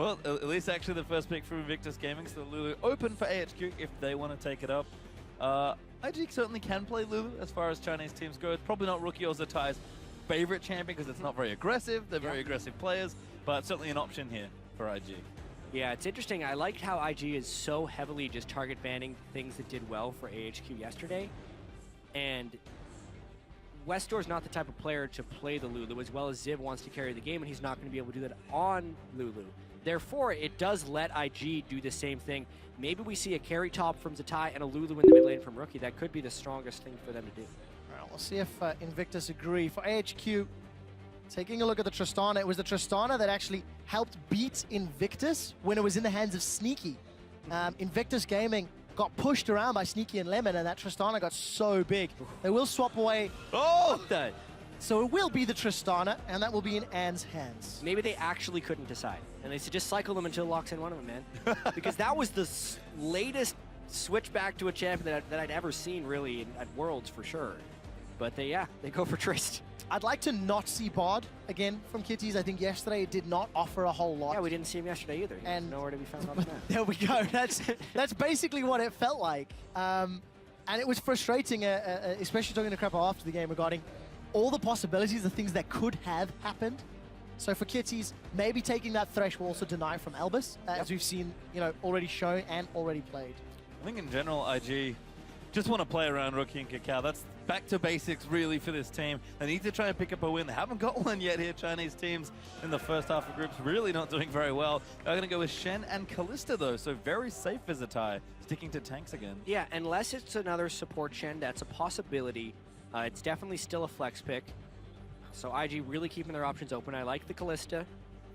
Well, at least actually the first pick from Invictus Gaming, so Lulu open for AHQ if they want to take it up. AZike certainly can play Lulu as far as Chinese teams go. It's probably not Rookie or Zatai's favorite champion because it's not very aggressive. They're very aggressive players, but certainly an option here for AZike. Yeah, it's interesting. I liked how IG is so heavily just target banning things that did well for AHQ yesterday. And Westor's not the type of player to play the Lulu, as well as Ziv wants to carry the game, and he's not going to be able to do that on Lulu. Therefore, it does let IG do the same thing. Maybe we see a carry top from Zatai and a Lulu in the mid lane from Rookie. That could be the strongest thing for them to do. All right, we'll see if Invictus agree. For AHQ, taking a look at the Tristana, it was the Tristana that actually helped beat Invictus when it was in the hands of Sneaky. Invictus Gaming got pushed around by Sneaky and Lemon, and that Tristana got so big. They will swap away. Oh! So it will be the Tristana, and that will be in Anne's hands. Maybe they actually couldn't decide, and they should just cycle them until it locks in one of them, man. Because that was the latest switch back to a champion that I'd ever seen, really, at Worlds, for sure. But they go for Trist. I'd like to not see Bod again from Kitties. I think yesterday it did not offer a whole lot. Yeah, we didn't see him yesterday either. He was nowhere to be found on the map. There we go. That's basically what it felt like. And it was frustrating, especially talking to Crappo after the game regarding all the possibilities, the things that could have happened. So for Kitties, maybe taking that Thresh will also deny from Elvis, as we've seen, already shown and already played. I think in general, IG just want to play around Rookie and Kakao. That's back to basics, really, for this team. They need to try and pick up a win. They haven't got one yet here. Chinese teams in the first half of groups really not doing very well. They're going to go with Shen and Kalista, though, so very safe for Zatai, sticking to tanks again. Yeah, unless it's another support Shen, that's a possibility. It's definitely still a flex pick. So IG really keeping their options open. I like the Kalista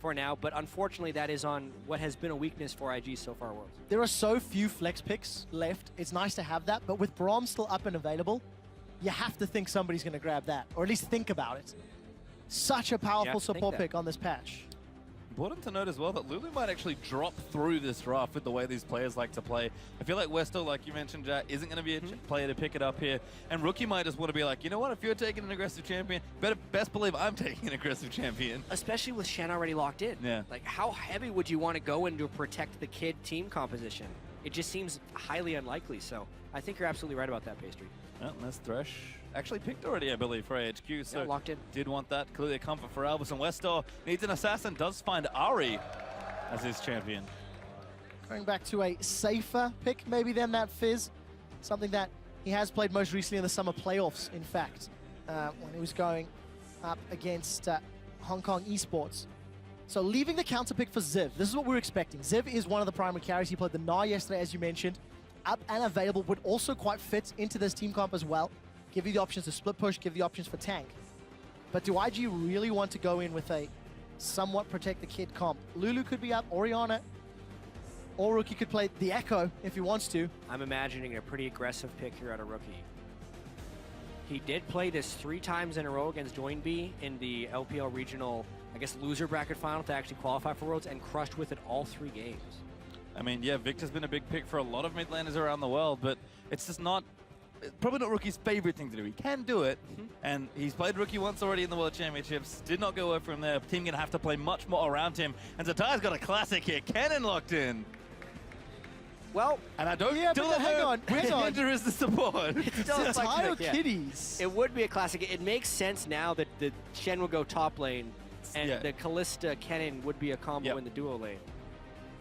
for now, but unfortunately that is on what has been a weakness for IG so far, Worlds. There are so few flex picks left. It's nice to have that, but with Braum still up and available, you have to think somebody's going to grab that, or at least think about it. Such a powerful support pick on this patch. Important to note as well that Lulu might actually drop through this draft with the way these players like to play. I feel like Westo, like you mentioned, Jack, isn't going to be a player to pick it up here. And Rookie might just want to be like, you know what, if you're taking an aggressive champion, best believe I'm taking an aggressive champion. Especially with Shen already locked in. Yeah. Like, how heavy would you want to go in to protect the kid team composition? It just seems highly unlikely, so I think you're absolutely right about that, Pastry. Well, that's Thresh. Actually picked already, I believe, for AHQ, so locked in. Did want that. Clearly a comfort for Albus, and Westor needs an assassin, does find Ari as his champion. Going back to a safer pick maybe than that Fizz, something that he has played most recently in the summer playoffs, in fact, when he was going up against Hong Kong Esports. So leaving the counter pick for Ziv, this is what we're expecting. Ziv is one of the primary carries. He played the Gnar yesterday, as you mentioned. Up and available, would also quite fit into this team comp as well. Give you the options to split push, give the options for tank. But do IG really want to go in with a somewhat protect the kid comp? Lulu could be up, Orianna, or Rookie could play the Echo if he wants to. I'm imagining a pretty aggressive pick here out of Rookie. He did play this 3 times in a row against Joinby in the LPL regional, I guess, loser bracket final to actually qualify for Worlds, and crushed with it all 3 games. I mean, yeah, Victor's been a big pick for a lot of mid laners around the world, but it's just not, probably not Rookie's favorite thing to do. He can do it, and he's played Rookie once already in the World Championships. Did not go well from there. Team going to have to play much more around him. And Zatai's got a classic here. Cannon locked in. Well, and I don't hang on. Hunter is the support. It's still a classic pick, Kitties. It would be a classic. It makes sense now that the Shen will go top lane, and the Kalista Cannon would be a combo in the duo lane.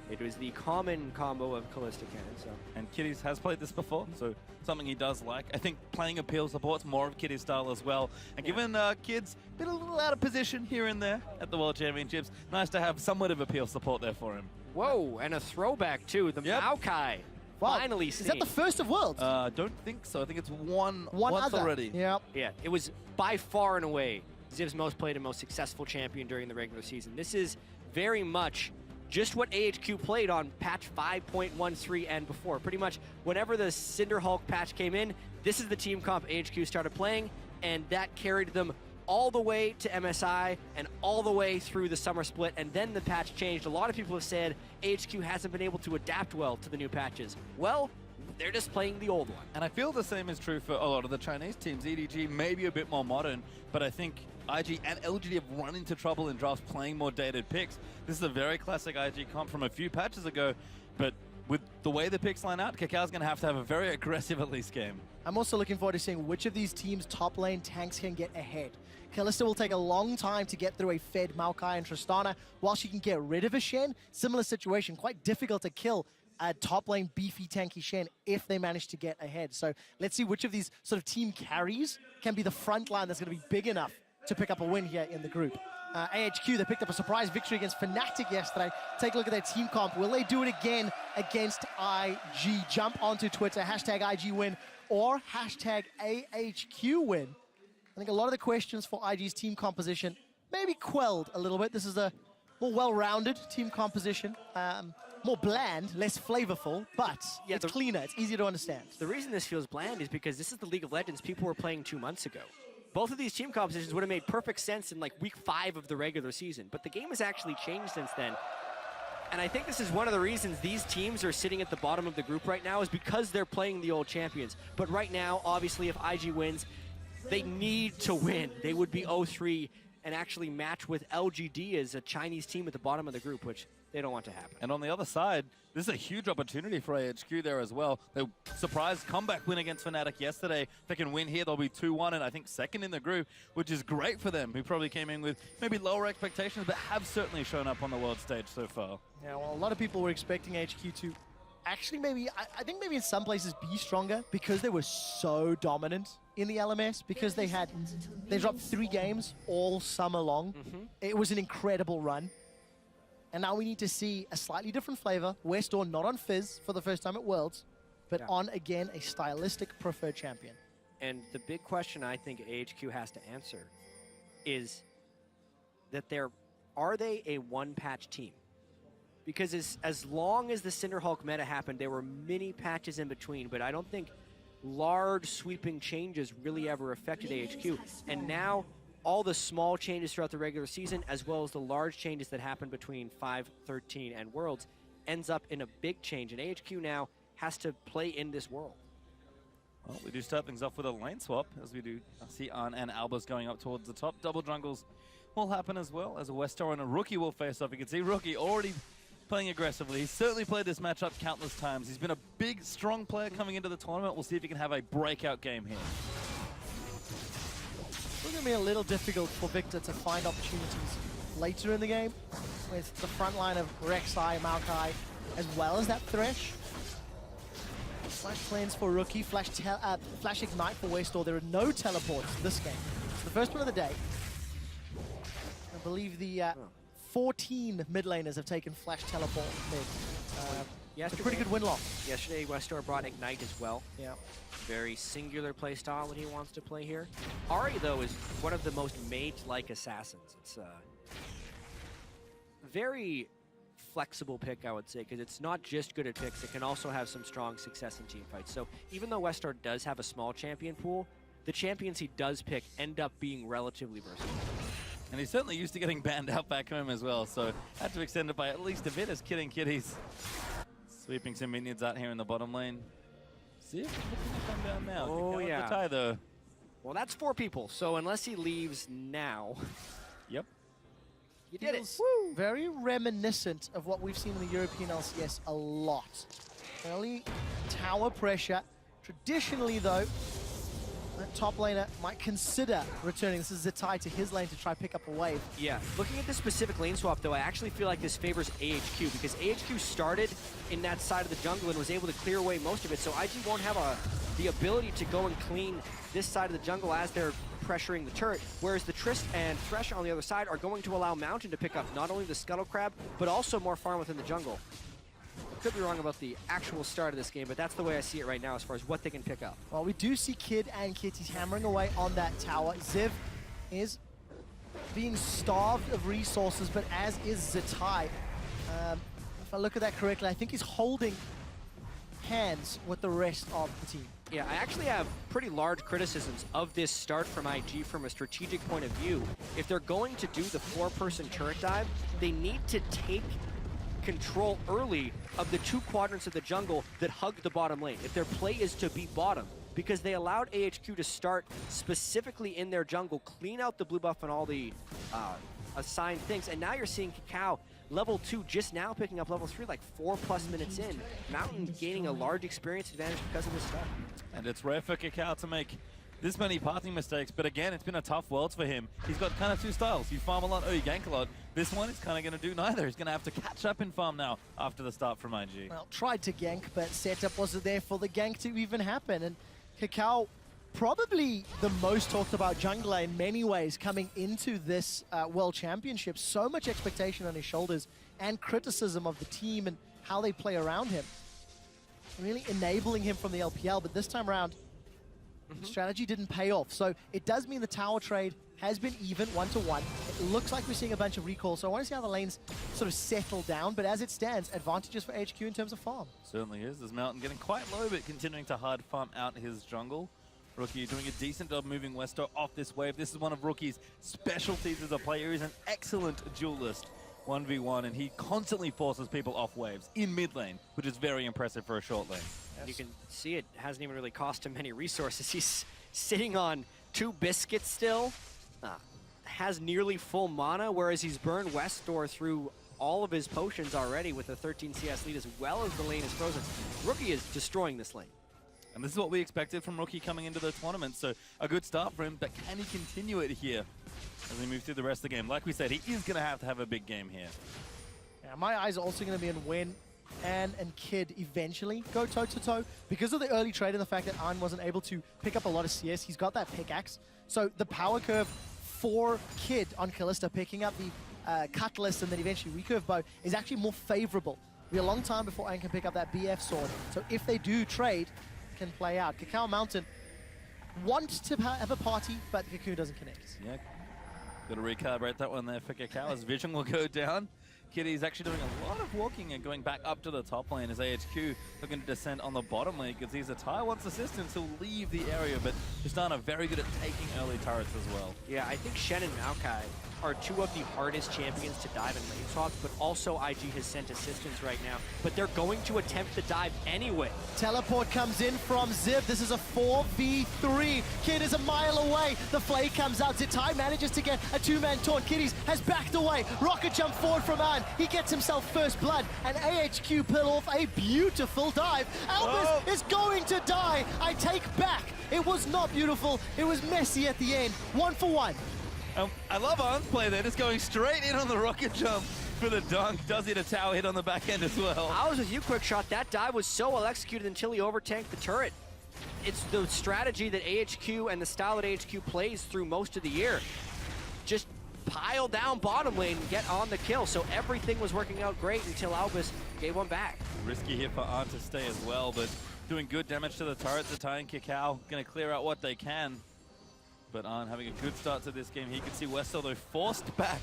It was the common combo of Kalista Cannon, so. And Kitties has played this before, so something he does like. I think playing appeal support's more of Kitty's style as well. And given kids been a little out of position here and there at the World Championships, nice to have somewhat of appeal support there for him. Whoa, and a throwback too, the Maokai. Wow. Finally seen. Is that the first of Worlds? Don't think so. I think it's once other. already. Yep. Yeah, it was by far and away Ziv's most played and most successful champion during the regular season. This is very much just what AHQ played on patch 5.13 and before. Pretty much whenever the Cinder Hulk patch came in, this is the team comp AHQ started playing, and that carried them all the way to MSI and all the way through the summer split, and then the patch changed. A lot of people have said AHQ hasn't been able to adapt well to the new patches. Well, they're just playing the old one. And I feel the same is true for a lot of the Chinese teams. EDG may be a bit more modern, but I think IG and LGD have run into trouble in drafts playing more dated picks. This is a very classic IG comp from a few patches ago, but with the way the picks line out, Kakar's going to have a very aggressive at least game. I'm also looking forward to seeing which of these teams' top lane tanks can get ahead. Kalista will take a long time to get through a fed Maokai and Tristana, while she can get rid of a Shen. Similar situation, quite difficult to kill a top lane beefy tanky Shen if they manage to get ahead. So let's see which of these sort of team carries can be the front line that's going to be big enough to pick up a win here in the group. AHQ, they picked up a surprise victory against Fnatic yesterday. Take a look at their team comp. Will they do it again against IG? Jump onto Twitter, hashtag IG win or hashtag AHQ win. I think a lot of the questions for IG's team composition maybe quelled a little bit. This is a more well-rounded team composition. More bland, less flavorful, but yeah, it's cleaner, it's easier to understand. The reason this feels bland is because this is the League of Legends people were playing 2 months ago. Both of these team compositions would have made perfect sense in like week 5 of the regular season, but the game has actually changed since then. And I think this is one of the reasons these teams are sitting at the bottom of the group right now, is because they're playing the old champions. But right now, obviously, if IG wins, they need to win. They would be 0-3 and actually match with LGD as a Chinese team at the bottom of the group, which they don't want to happen. And on the other side, this is a huge opportunity for AHQ there as well. They surprised comeback win against Fnatic yesterday. If they can win here, they'll be 2-1 and I think second in the group, which is great for them, who probably came in with maybe lower expectations, but have certainly shown up on the world stage so far. Yeah, well, a lot of people were expecting HQ to actually maybe, I think maybe in some places be stronger because they were so dominant in the LMS, because they dropped 3 games all summer long. It was an incredible run. And now we need to see a slightly different flavor. Westdoor not on Fizz for the first time at Worlds, but on, again, a stylistic preferred champion. And the big question I think AHQ has to answer is that are they a one-patch team? Because as long as the Cinderhulk meta happened, there were many patches in between, but I don't think large sweeping changes really ever affected AHQ. And now all the small changes throughout the regular season, as well as the large changes that happened between 5, 13, and Worlds, ends up in a big change. And AHQ now has to play in this world. Well, we do start things off with a lane swap, as we do see Arn and Albus going up towards the top. Double jungles will happen as well, as a Westar and a Rookie will face off. You can see Rookie already playing aggressively. He's certainly played this matchup countless times. He's been a big, strong player coming into the tournament. We'll see if he can have a breakout game here. It's going to be a little difficult for Victor to find opportunities later in the game with the front line of Rek'Sai, Maokai, as well as that Thresh. Flash cleanse for Rookie, Flash Ignite for Westdoor. There are no teleports this game. It's the first one of the day. I believe the 14 mid laners have taken Flash Teleport mid. A pretty good win-loss. Yesterday, Westdoor brought Ignite as well. Yeah. Very singular play style that he wants to play here. Ahri, though, is one of the most mage-like assassins. It's a very flexible pick, I would say, because it's not just good at picks, it can also have some strong success in team fights. So even though Westdoor does have a small champion pool, the champions he does pick end up being relatively versatile. And he's certainly used to getting banned out back home as well, so had to extend it by at least a bit as Kidding Kitties sweeping some minions out here in the bottom lane. See if he can come down now. Oh, yeah. The tie, though. Well, that's 4 people, so unless he leaves now... Yep. You did it. Woo. Very reminiscent of what we've seen in the European LCS a lot. Early tower pressure. Traditionally, though, that top laner might consider returning. This is Zatai to his lane to try pick up a wave. Yeah, looking at this specific lane swap, though, I actually feel like this favors AHQ, because AHQ started in that side of the jungle and was able to clear away most of it, so IG won't have the ability to go and clean this side of the jungle as they're pressuring the turret, whereas the Trist and Thresh on the other side are going to allow Mountain to pick up not only the Scuttle Crab, but also more farm within the jungle. Could be wrong about the actual start of this game, but that's the way I see it right now as far as what they can pick up. Well, we do see Kid and Kitties hammering away on that tower. Ziv is being starved of resources, but as is Zatai. If I look at that correctly, I think he's holding hands with the rest of the team. Yeah, I actually have pretty large criticisms of this start from IG from a strategic point of view. If they're going to do the 4-person turret dive, they need to take control early of the 2 quadrants of the jungle that hug the bottom lane. If their play is to be bottom, because they allowed AHQ to start specifically in their jungle, clean out the blue buff and all the assigned things, and now you're seeing Kakao level 2 just now picking up level 3 like 4+ minutes in. Mountain gaining a large experience advantage because of this stuff. And it's rare for Kakao to make this many passing mistakes, but again, it's been a tough world for him. He's got kind of two styles. You farm a lot or you gank a lot. This one is kind of going to do neither. He's going to have to catch up in farm now after the start from IG. Well, tried to gank, but setup wasn't there for the gank to even happen. And Kakao, probably the most talked about jungler in many ways coming into this World Championship. So much expectation on his shoulders and criticism of the team and how they play around him. Really enabling him from the LPL, but this time around, strategy didn't pay off. So it does mean the tower trade has been even 1-to-1. It looks like we're seeing a bunch of recalls, so I want to see how the lanes sort of settle down, but as it stands, advantages for HQ in terms of farm. Certainly is. There's Mountain getting quite low, but continuing to hard farm out his jungle. Rookie doing a decent job moving Westo off this wave. This is one of Rookie's specialties as a player. He's an excellent duelist 1v1, and he constantly forces people off waves in mid lane, which is very impressive for a short lane. You can see it hasn't even really cost him any resources. He's sitting on 2 biscuits still, has nearly full mana, whereas he's burned Westor through all of his potions already with a 13 CS lead, as well as the lane is frozen. Rookie is destroying this lane. And this is what we expected from Rookie coming into the tournament, so a good start for him, but can he continue it here as we move through the rest of the game? Like we said, he is going to have a big game here. Yeah, my eyes are also going to be on Win and Kid eventually go toe-to-toe. Because of the early trade and the fact that An wasn't able to pick up a lot of CS, he's got that pickaxe. So the power curve for Kid on Kalista picking up the Cutlass and then eventually recurve bow is actually more favorable. It'll be a long time before An can pick up that BF sword. So if they do trade, it can play out. Kakao Mountain want to have a party, but Kaku doesn't connect. Yeah, got to recalibrate that one there for Kakao. His vision will go down. Kitty's actually doing a lot of walking and going back up to the top lane as AHQ looking to descend on the bottom lane because he's a Ty wants assistance. He'll leave the area, but Tristana very good at taking early turrets as well. Yeah, I think Shen and Maokai are 2 of the hardest champions to dive in lane swaps, but also IG has sent assistance right now. But they're going to attempt the dive anyway. Teleport comes in from Zip. This is a 4v3. Kid is a mile away. The flay comes out. Zitai manages to get a 2-man taunt. Kitties has backed away. Rocket jump forward from An. He gets himself first blood, and AHQ pull off a beautiful dive. Albus is going to die. I take back. It was not beautiful. It was messy at the end. 1 for 1. I love Arn's play there, just going straight in on the rocket jump for the dunk. Does hit a tower hit on the back end as well. I was with you, Quick Shot. That dive was so well executed until he overtanked the turret. It's the strategy that AHQ and the style that AHQ plays through most of the year. Just pile down bottom lane and get on the kill. So everything was working out great until Albus gave one back. Risky hit for Arn to stay as well, but doing good damage to the turret. Zitai and Kakao going to clear out what they can. But Arn having a good start to this game. He could see Westo though forced back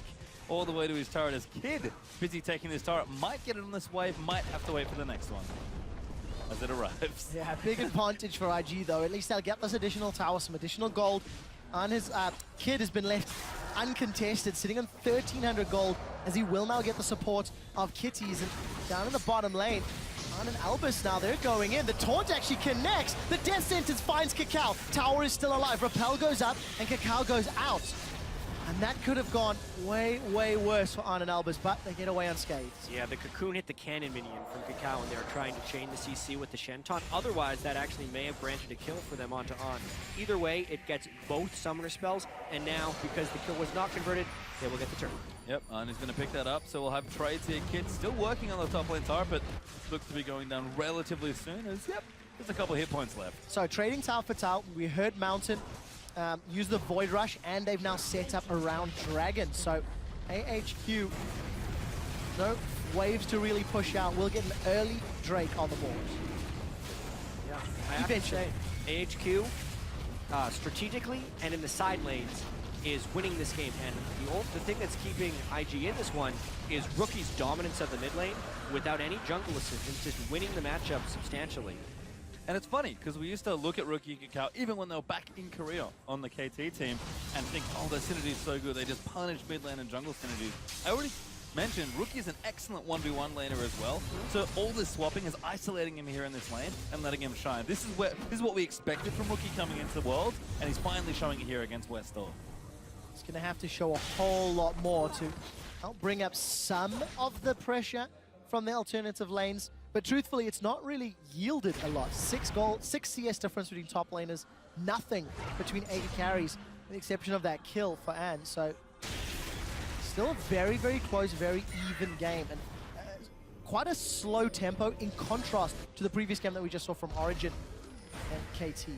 all the way to his turret as Kid busy taking this turret. Might get it on this wave, might have to wait for the next one as it arrives. Yeah, big advantage for IG though. At least they'll get this additional tower, some additional gold. And his Kid has been left uncontested, sitting on 1,300 gold as he will now get the support of Kitties. And down in the bottom lane, An and Albus now, they're going in. The taunt actually connects. The death sentence finds Kakao. Tower is still alive. Rappel goes up and Kakao goes out. And that could have gone way, way worse for An and Albus, but they get away unscathed. Yeah, the Cocoon hit the cannon minion from Kakao, and they were trying to chain the CC with the Shen taunt. Otherwise, that actually may have granted a kill for them onto An. Either way, it gets both summoner spells, and now, because the kill was not converted, they will get the turn. Yep, An is going to pick that up, so we'll have trades here. Kid still working on the top lane tower, but looks to be going down relatively soon as, yep, there's a couple hit points left. So trading tower for tower, we heard Mountain use the Void Rush, and they've now set up around Dragon. So AHQ, no waves to really push out. We'll get an early Drake on the board. Yeah, I have to say, AHQ, strategically and in the side lanes, is winning this game. And the thing that's keeping IG in this one is Rookie's dominance of the mid lane without any jungle assistance, just winning the matchup substantially. And it's funny, because we used to look at Rookie and Kakao, even when they were back in Korea on the KT team, and think, oh, their synergy is so good. They just punish mid lane and jungle synergies. I already mentioned, Rookie is an excellent 1v1 laner as well. So all this swapping is isolating him here in this lane and letting him shine. This is what we expected from Rookie coming into the world, and he's finally showing it here against Westall. He's going to have to show a whole lot more to help bring up some of the pressure from the alternative lanes. But truthfully, it's not really yielded a lot. 6 CS difference between top laners, nothing between 80 carries, with the exception of that kill for Anne. So still a very, very close, very even game. And quite a slow tempo in contrast to the previous game that we just saw from Origin and KT.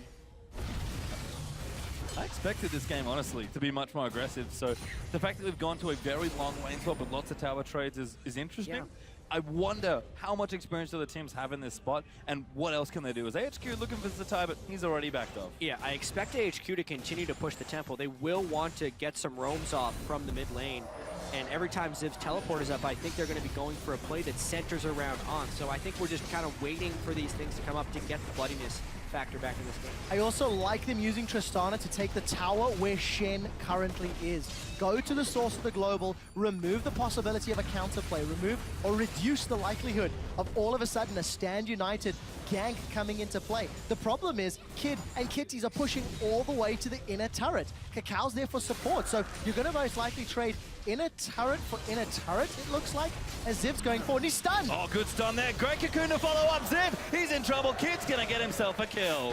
I expected this game, honestly, to be much more aggressive. So the fact that we've gone to a very long lane swap with lots of tower trades is interesting. Yeah. I wonder how much experience do the teams have in this spot, and what else can they do? Is AHQ looking for Zatai, but he's already backed off. Yeah, I expect AHQ to continue to push the tempo. They will want to get some roams off from the mid lane. And every time Ziv's teleport is up, I think they're going to be going for a play that centers around on. So I think we're just kind of waiting for these things to come up to get the bloodiness factor back in this game. I also like them using Tristana to take the tower where Shen currently is. Go to the source of the global, remove the possibility of a counterplay, remove or reduce the likelihood of all of a sudden a Stand United gank coming into play. The problem is Kid and Kitties are pushing all the way to the inner turret. Cacao there for support, so you're going to most likely trade inner turret for inner turret, it looks like, as Ziv's going forward. And he's stunned! Oh, good stun there. Great cocoon to follow up. Ziv, he's in trouble. Kid's going to get himself a kill.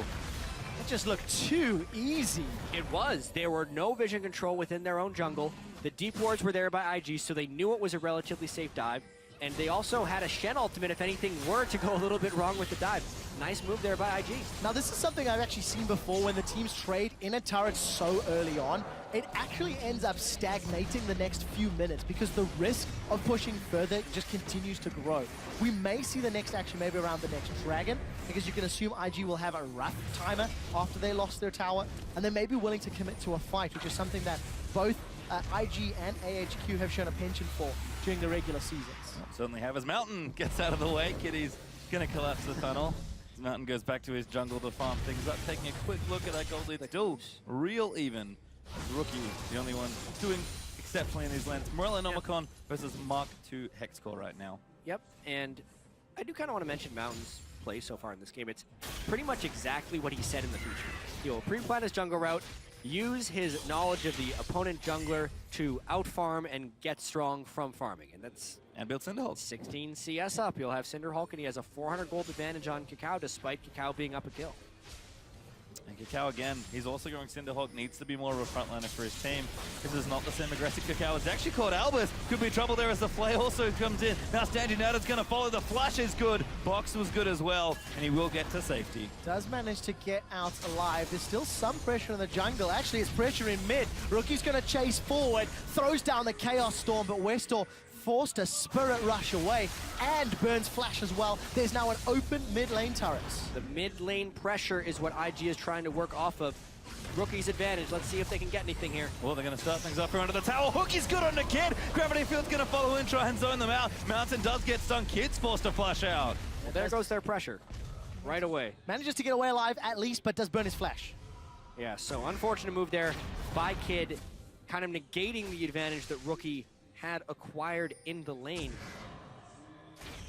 It just looked too easy. It was. There were no vision control within their own jungle. The deep wards were there by IG, so they knew it was a relatively safe dive. And they also had a Shen ultimate if anything were to go a little bit wrong with the dive. Nice move there by IG. Now this is something I've actually seen before when the teams trade inner turrets so early on. It actually ends up stagnating the next few minutes because the risk of pushing further just continues to grow. We may see the next action maybe around the next dragon, because you can assume IG will have a rough timer after they lost their tower, and they may be willing to commit to a fight, which is something that both IG and AHQ have shown a penchant for during the regular seasons. Certainly have. As Mountain gets out of the way, Kitty's going to collapse the tunnel. As Mountain goes back to his jungle to farm things up, taking a quick look at that gold lead. Still real even. Rookie, the only one doing exceptionally in these lanes. Morello Nomicon versus Mark II Hexcore right now. Yep, and I do kind of want to mention Mountain's play so far in this game. It's pretty much exactly what he said in the feature. He'll pre-plan his jungle route, use his knowledge of the opponent jungler to out-farm and get strong from farming, and that's... And build Cinderhulk. 16 CS up, he'll have Cinderhulk, and he has a 400 gold advantage on Cacao, despite Cacao being up a kill. And Cacao again, he's also going Cinderhulk, needs to be more of a frontliner for his team. This is not the same aggressive Cacao. It's actually caught Albus. Could be trouble there as the Flay also comes in. Now Stand United's going to follow. The flash is good. Box was good as well, and he will get to safety. Does manage to get out alive. There's still some pressure in the jungle. Actually, it's pressure in mid. Rookie's going to chase forward, throws down the Chaos Storm, but Westall forced a Spirit Rush away and burns Flash as well. There's now an open mid lane turret. The mid lane pressure is what IG is trying to work off of. Rookie's advantage. Let's see if they can get anything here. Well, they're going to start things off here under the tower. Hook is good on the Kid. Gravity Field's going to follow in, try and zone them out. Mountain does get stung. Kid's forced to flash out. Well, there goes their pressure right away. Manages to get away alive at least, but does burn his Flash. Yeah, so unfortunate move there by Kid, kind of negating the advantage that Rookie had acquired in the lane.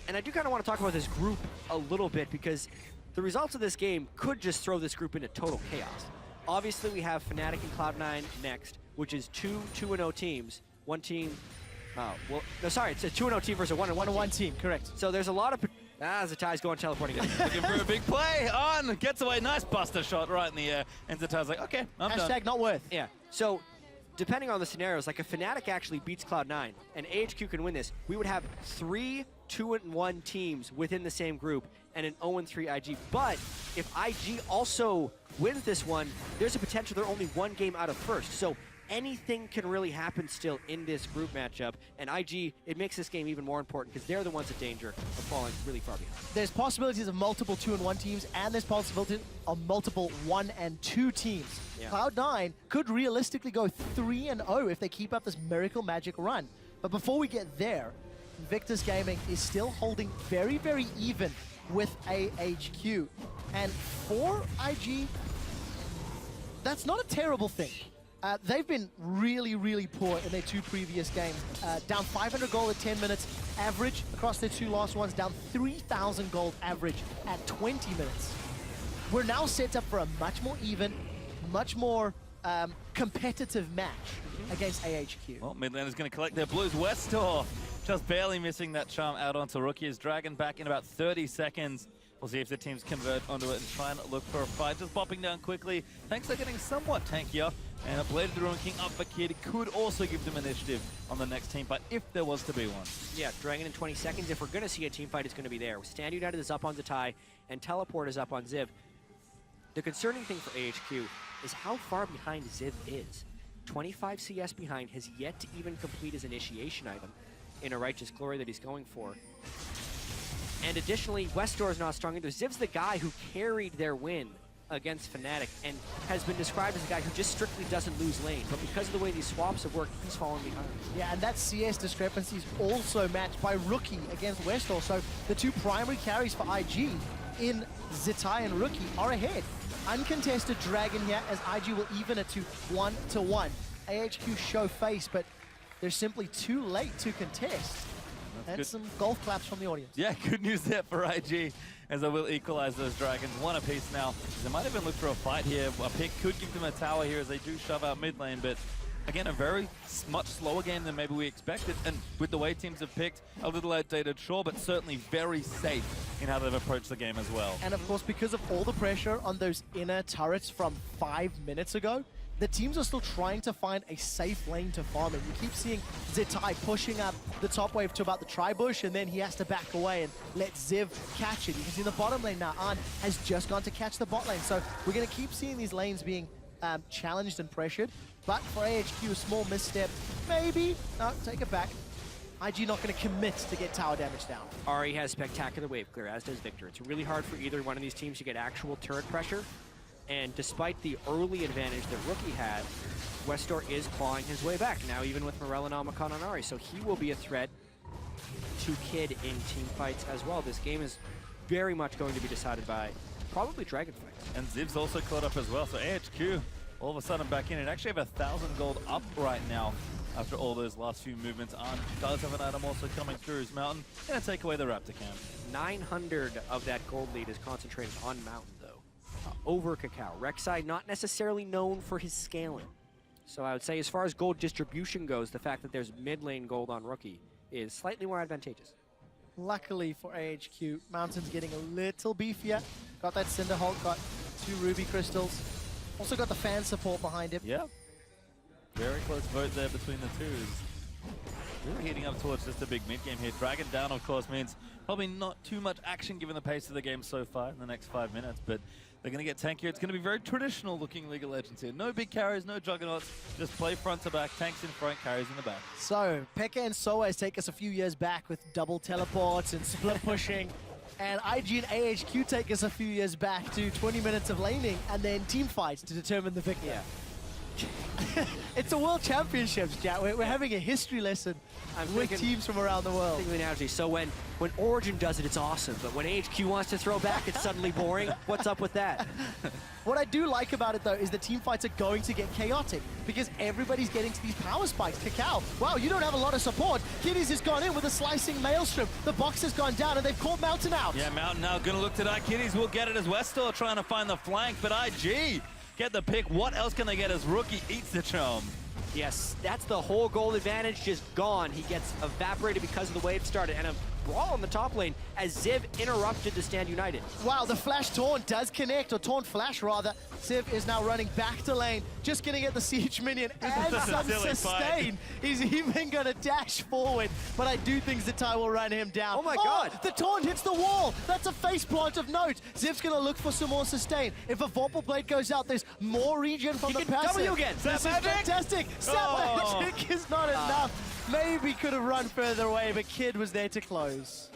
And I do kind of want to talk about this group a little bit, because the results of this game could just throw this group into total chaos. Obviously, we have Fnatic and Cloud9 next, which is two 2-0 teams. One team, it's a 2-0 team versus a 1-1 team, correct. So there's a lot of... Zatai's going teleporting. Looking for a big play. On, gets away. Nice buster shot right in the air. And Zatai's like, okay, I'm done. Hashtag not worth. Yeah, so depending on the scenarios, like if Fnatic actually beats Cloud9 and AHQ can win this, we would have 3 2-1 teams within the same group and an 0-3 IG. But if IG also wins this one, there's a potential they're only one game out of first. So anything can really happen still in this group matchup. And IG, it makes this game even more important because they're the ones in danger of falling really far behind. There's possibilities of multiple 2-1 teams, and there's possibility of multiple 1 and 2 teams. Yeah. Cloud9 could realistically go 3-0 if they keep up this miracle magic run. But before we get there, Invictus Gaming is still holding very, very even with AHQ. And for IG, that's not a terrible thing. They've been really, really poor in their 2 previous games. Down 500 gold at 10 minutes average across their 2 last ones, down 3,000 gold average at 20 minutes. We're now set up for a much more even, much more competitive match against AHQ. Well, Midland is going to collect their blues. Westor just barely missing that charm out onto Rookie. His Dragon back in about 30 seconds. We'll see if the teams convert onto it and try and look for a fight. Just popping down quickly. Thanks for getting somewhat tankier. And a Blade of the Ruin King up for Kid could also give them initiative on the next team fight if there was to be one. Yeah, Dragon in 20 seconds. If we're going to see a team fight, it's going to be there. Stand United is up on Zatai, and Teleport is up on Ziv. The concerning thing for AHQ is how far behind Ziv is. 25 CS behind, has yet to even complete his initiation item in a Righteous Glory that he's going for. And additionally, Westor is not strong either. Ziv's the guy who carried their win against Fnatic and has been described as a guy who just strictly doesn't lose lane. But because of the way these swaps have worked, he's falling behind. Yeah, and that CS discrepancy is also matched by Rookie against Westor. So the 2 primary carries for IG in Zatai and Rookie are ahead. Uncontested Dragon here as IG will even it to 1-1. AHQ show face, but they're simply too late to contest. And good. Some golf claps from the audience. Yeah, good news there for IG, as they will equalize those Dragons. 1 apiece now. They might even look for a fight here. A pick could give them a tower here as they do shove out mid lane, but again, a very much slower game than maybe we expected. And with the way teams have picked, a little outdated, sure, but certainly very safe in how they've approached the game as well. And of course, because of all the pressure on those inner turrets from 5 minutes ago, the teams are still trying to find a safe lane to farm in. You keep seeing Zatai pushing up the top wave to about the tri-bush, and then he has to back away and let Ziv catch it. You can see in the bottom lane now, An has just gone to catch the bot lane. So we're going to keep seeing these lanes being challenged and pressured. But for AHQ, a small misstep, maybe. No, take it back. IG not going to commit to get tower damage down. Ari has spectacular wave clear, as does Victor. It's really hard for either one of these teams to get actual turret pressure. And despite the early advantage that Rookie had, Westor is clawing his way back now, even with Morel and Almacan on Ari. So he will be a threat to Kid in team fights as well. This game is very much going to be decided by probably Dragon fights. And Ziv's also caught up as well. So AHQ all of a sudden back in and actually have 1,000 gold up right now after all those last few movements. An does have an item also coming through his mountain. Gonna take away the Raptor camp. 900 of that gold lead is concentrated on mountain though. Over Cacao. Rek'Sai not necessarily known for his scaling. So I would say as far as gold distribution goes, the fact that there's mid lane gold on Rookie is slightly more advantageous. Luckily for AHQ, Mountain's getting a little beefier. Got that Cinder Hulk, got 2 Ruby Crystals. Also got the fan support behind him. Yeah. Very close vote there between the two. Really heating up towards just a big mid game here. Dragon down, of course, means probably not too much action given the pace of the game so far in the next 5 minutes, but they're going to get tankier. It's going to be very traditional looking League of Legends here. No big carries, no juggernauts, just play front to back, tanks in front, carries in the back. So, Pekka and Soaz take us a few years back with double teleports and split pushing. And IG and AHQ take us a few years back to 20 minutes of laning and then team fights to determine the victor. Yeah. It's the World Championships, Jack. We're having a history lesson with teams from around the world. Thinking of the analogy. So when Origin does it, it's awesome. But when AHQ wants to throw back, it's suddenly boring. What's up with that? What I do like about it, though, is the team fights are going to get chaotic because everybody's getting to these power spikes. Cacao, wow, you don't have a lot of support. Kiddies has gone in with a slicing maelstrom. The box has gone down, and they've called Mountain out. Yeah, Mountain now going to look to that. Kiddies will get it as Westor trying to find the flank, but IG get the pick. What else can they get as Rookie eats the charm? Yes, that's the whole gold advantage just gone. He gets evaporated because of the wave started, and a brawl on the top lane as Ziv interrupted the Stand United. Wow, the flash taunt does connect, or taunt flash rather. Ziv is now running back to lane, just gonna get the siege minion and some sustain. He's even gonna dash forward, but I do think Zatai will run him down. Oh my god! The taunt hits the wall! That's a face plant of note. Ziv's gonna look for some more sustain. If a Vorpal Blade goes out, there's more regen from the passive. W again! This is fantastic! Snap Magic is not enough. Maybe could have run further away, but Kid was there to close.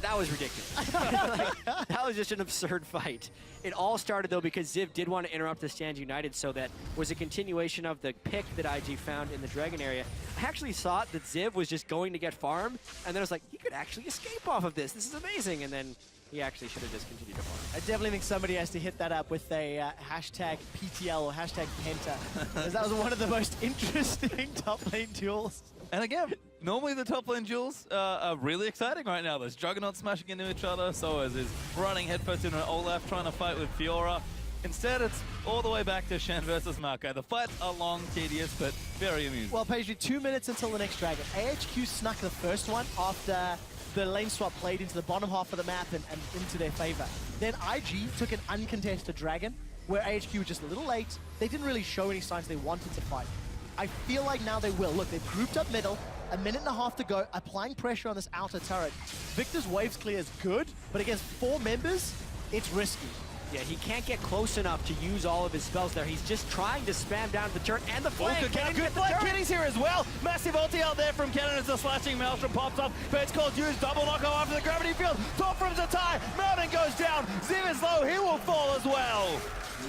That was ridiculous. Like, that was just an absurd fight. It all started, though, because Ziv did want to interrupt the Stand United, so that was a continuation of the pick that IG found in the Dragon area. I actually thought that Ziv was just going to get farm, and then I was like, he could actually escape off of this. This is amazing. And then he actually should have just continued to farm. I definitely think somebody has to hit that up with a hashtag PTL or hashtag Penta, because that was one of the most interesting top lane duels. And again, normally the top lane duels are really exciting right now. There's Juggernaut smashing into each other, so is running headfirst into an Olaf trying to fight with Fiora. Instead, it's all the way back to Shen versus Maokai. The fights are long, tedious, but very amusing. Well, Paisley, 2 minutes until the next Dragon. AHQ snuck the first one after the lane swap played into the bottom half of the map and into their favor. Then IG took an uncontested Dragon, where AHQ was just a little late. They didn't really show any signs they wanted to fight. I feel like now they will. Look, they've grouped up middle, a minute and a half to go, applying pressure on this outer turret. Victor's waves clear is good, but against 4 members, it's risky. Yeah, he can't get close enough to use all of his spells there. He's just trying to spam down the turret and the flank. Good flank. Kitty's here as well. Massive ulti out there from Kennen as the slashing Maelstrom pops up. Fate's Call's used. Double knockout after the gravity field. Top from Zatai. Mountain goes down. Ziv is low. He will fall as well.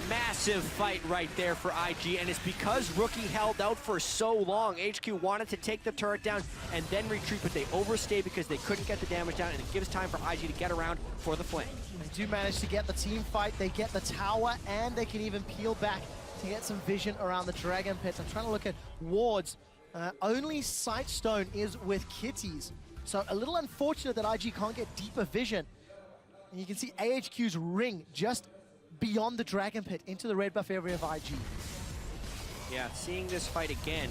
Massive fight right there for IG, and it's because Rookie held out for so long. HQ wanted to take the turret down and then retreat, but they overstayed because they couldn't get the damage down, and it gives time for IG to get around for the flank. They do manage to get the team fight, they get the tower, and they can even peel back to get some vision around the Dragon Pits. I'm trying to look at wards. Only Sightstone is with Kitties, so a little unfortunate that IG can't get deeper vision. And you can see AHQ's ring just beyond the Dragon Pit into the red buff area of IG. Yeah, seeing this fight again,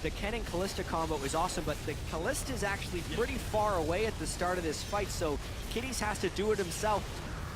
the Ken and Kalista combo is awesome, but the Kalista is actually pretty far away at the start of this fight, so Kitties has to do it himself.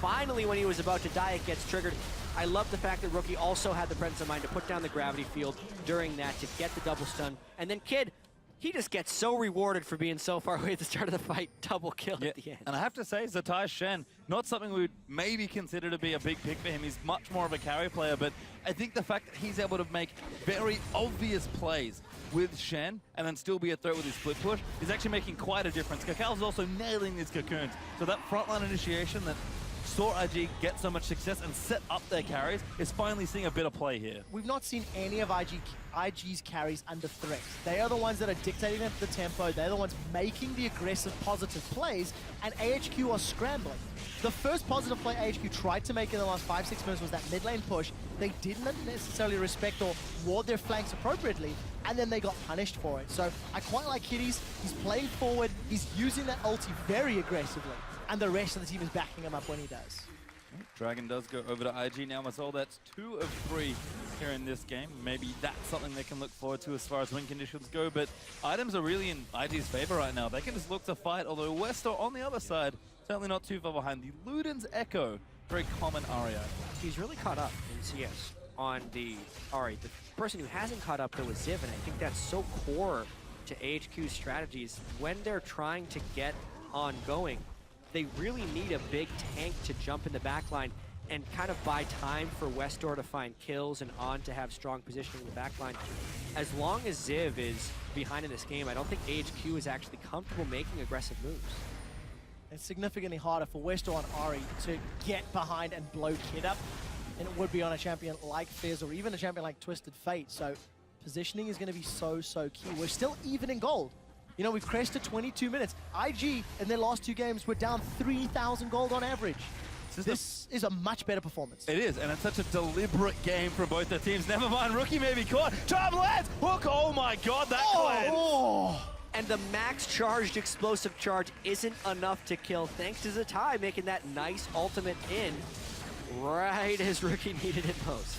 Finally, when he was about to die, it gets triggered. I love the fact that Rookie also had the presence of mind to put down the gravity field during that to get the double stun. And then Kid, he just gets so rewarded for being so far away at the start of the fight. Double kill at the end. And I have to say, Zatai Shen, not something we would maybe consider to be a big pick for him. He's much more of a carry player, but I think the fact that he's able to make very obvious plays with Shen and then still be a threat with his split push is actually making quite a difference. Kakal's also nailing these cocoons. So that frontline initiation that saw IG get so much success and set up their carries is finally seeing a bit of play here. We've not seen any of IG's carries under threat. They are the ones that are dictating the tempo. They're the ones making the aggressive, positive plays, and AHQ are scrambling. The first positive play AHQ tried to make in the last 5-6 minutes was that mid lane push. They didn't necessarily respect or ward their flanks appropriately, and then they got punished for it. So I quite like Kitties. He's playing forward. He's using that ulti very aggressively, and the rest of the team is backing him up when he does. Dragon does go over to IG now, Masol. That's 2 of 3 here in this game. Maybe that's something they can look forward to as far as win conditions go, but items are really in IG's favor right now. They can just look to fight, although Westor on the other side, certainly not too far behind. The Luden's Echo, very common Ahri. He's really caught up in CS on the Ahri. The person who hasn't caught up, though, is Ziv, and I think that's so core to AHQ's strategies. When they're trying to get ongoing, they really need a big tank to jump in the backline and kind of buy time for Westor to find kills and On to have strong positioning in the backline. As long as Ziv is behind in this game, I don't think AHQ is actually comfortable making aggressive moves. It's significantly harder for Westor on Ahri to get behind and blow Kid up than it would be on a champion like Fizz or even a champion like Twisted Fate. So positioning is going to be so key. We're still even in gold. You know, we've crested 22 minutes. IG, in their last 2 games, were down 3,000 gold on average. This is a much better performance. It is, and it's such a deliberate game from both the teams. Never mind, Rookie may be caught. Charm lands! Hook! Oh my god, that cleanse! Oh. And the max charged explosive charge isn't enough to kill, thanks to Zatai making that nice ultimate in right as Rookie needed it most.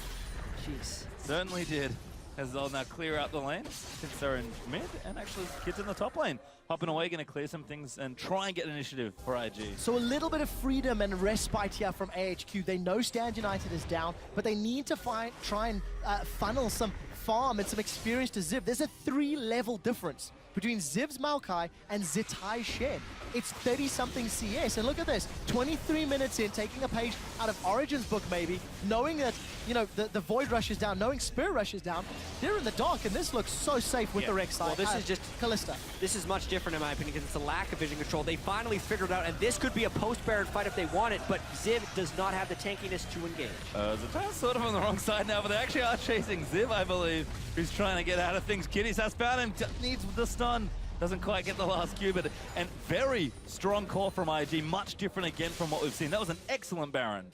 Jeez. Certainly did. As they'll now clear out the lane, since they're in mid, and actually Kids in the top lane. Hopping away, going to clear some things and try and get initiative for IG. So a little bit of freedom and respite here from AHQ. They know Stand United is down, but they need to try and funnel some farm and some experience to Ziv. There's a 3-level difference between Ziv's Maokai and Zatai Shen. it's 30-something CS. And look at this, 23 minutes in, taking a page out of Origin's book maybe, knowing that, you know, the Void Rush is down, knowing Spirit Rush is down. They're in the dark, and this looks so safe with the Rex side. Well, this is just Kalista. This is much different in my opinion because it's a lack of vision control. They finally figured it out, and this could be a post-Baron fight if they want it, but Ziv does not have the tankiness to engage. Zeta's sort of on the wrong side now, but they actually are chasing Ziv, I believe, who's trying to get out of things. Kitties has found him, needs the stun. Doesn't quite get the last Q, but and very strong call from IG, much different again from what we've seen. That was an excellent Baron.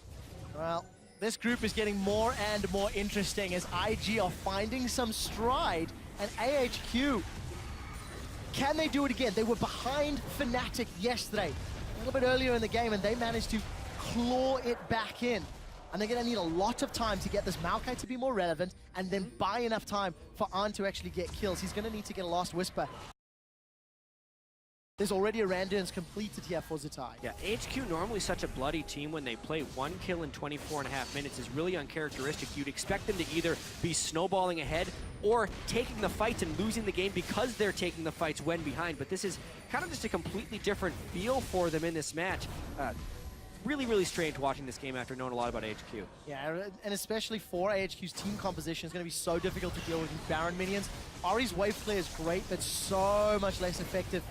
Well, this group is getting more and more interesting as IG are finding some stride, and AHQ, can they do it again? They were behind Fnatic yesterday, a little bit earlier in the game, and they managed to claw it back in. And they're gonna need a lot of time to get this Maokai to be more relevant, and then buy enough time for Arn to actually get kills. He's gonna need to get a last Whisper. There's already a Randons completed here for Zetai. Yeah, HQ normally such a bloody team when they play 1 kill in 24.5 minutes is really uncharacteristic. You'd expect them to either be snowballing ahead or taking the fights and losing the game because they're taking the fights when behind. But this is kind of just a completely different feel for them in this match. Really, really strange watching this game after knowing a lot about HQ. Yeah, and especially for AHQ's team composition, it's going to be so difficult to deal with these Baron minions. Ari's wave play is great, but so much less effective